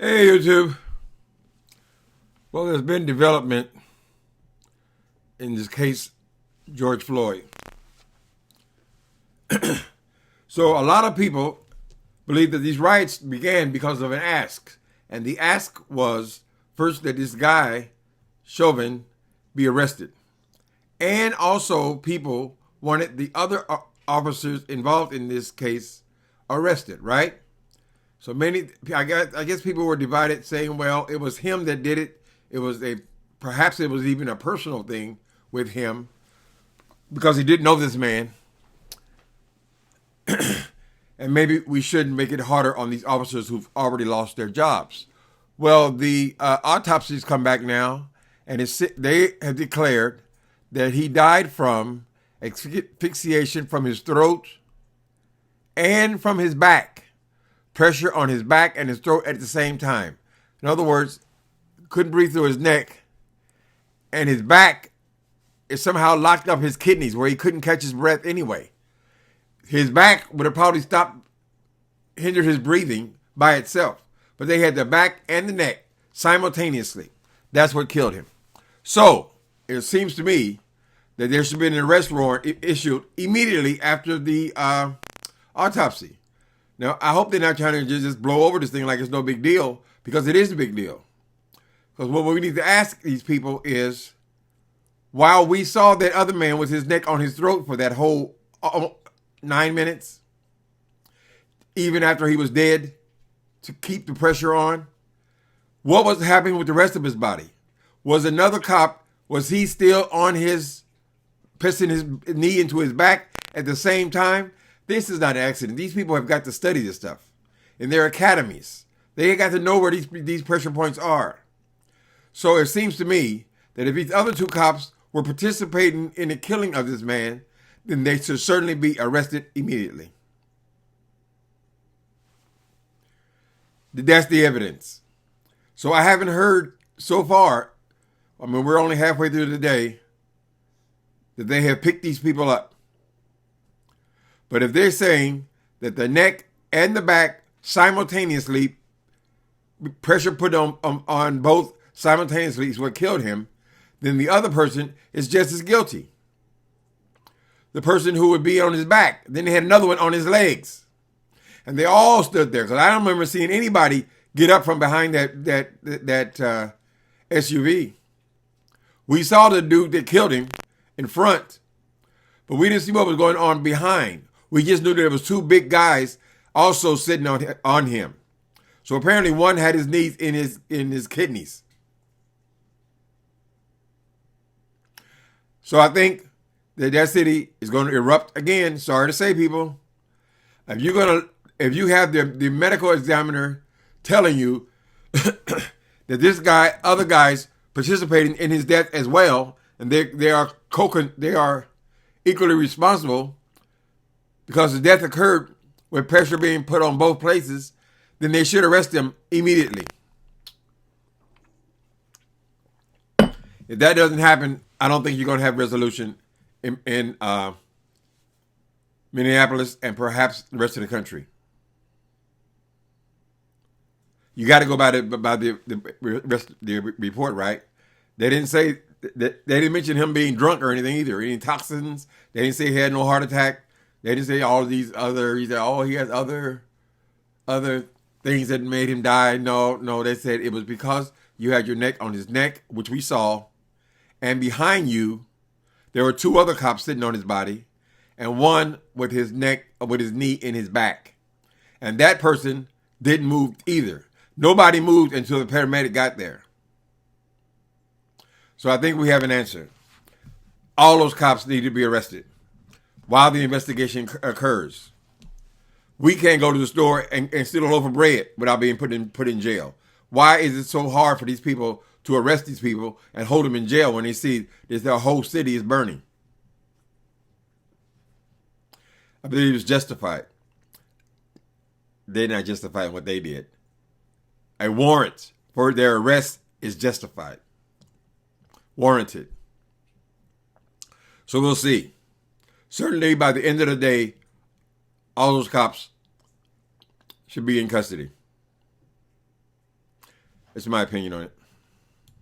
Hey, YouTube. Well, there's been development in this case, George Floyd. So a lot of people believe that these riots began because of an ask. And the ask was first that this guy, Chauvin, be arrested. And also people wanted the other officers involved in this case arrested, right? So I guess people were divided, saying, well, it was him that did it. Perhaps it was even a personal thing with him because he didn't know this man. And maybe we shouldn't make it harder on these officers who've already lost their jobs. Well, the autopsies come back now, and they have declared that he died from asphyxiation from his throat and from his back, pressure on his back and his throat at the same time. In other words, couldn't breathe through his neck, and his back is somehow locked up his kidneys where he couldn't catch his breath anyway. His back would have probably hindered his breathing by itself. But they had the back and the neck simultaneously. That's what killed him. So it seems to me that there should be an arrest warrant issued immediately after the autopsy. Now, I hope they're not trying to just blow over this thing like it's no big deal, because it is a big deal. Because what we need to ask these people is, while we saw that other man with his neck on his throat for that whole 9 minutes, even after he was dead, to keep the pressure on, what was happening with the rest of his body? Was another cop, was he still on pressing his knee into his back at the same time? This is not an accident. These people have got to study this stuff in their academies. They got to know where these pressure points are. So it seems to me that if these other two cops were participating in the killing of this man, then they should certainly be arrested immediately. That's the evidence. So I haven't heard so far, we're only halfway through the day, that they have picked these people up. But if they're saying that the neck and the back simultaneously, pressure put on both simultaneously is what killed him, then the other person is just as guilty. The person who would be on his back, then they had another one on his legs. And they all stood there, because I don't remember seeing anybody get up from behind that SUV. We saw the dude that killed him in front, but we didn't see what was going on behind. We just knew that there was two big guys also sitting on him. So apparently one had his knees in his kidneys. So I think that city is going to erupt again. Sorry to say, people. If you have the medical examiner telling you that this guy, other guys participating in his death as well, and they are equally responsible because the death occurred with pressure being put on both places, then they should arrest them immediately. If that doesn't happen, I don't think you're going to have resolution in Minneapolis and perhaps the rest of the country. You got to go by the report, right? They didn't say that, they didn't mention him being drunk or anything either. Any toxins? They didn't say he had no heart attack. They didn't say all of these other. He said, he has other things that made him die. No. They said it was because you had your neck on his neck, which we saw, and behind you, there were two other cops sitting on his body, and one with his knee in his back, and that person didn't move either. Nobody moved until the paramedic got there. So I think we have an answer. All those cops need to be arrested while the investigation occurs. We can't go to the store and steal a loaf of bread without being put in jail. Why is it so hard for these people to arrest these people and hold them in jail when they see that their whole city is burning? I believe it's justified. They're not justified in what they did. A warrant for their arrest is justified. Warranted. So we'll see. Certainly by the end of the day, all those cops should be in custody. It's my opinion on it.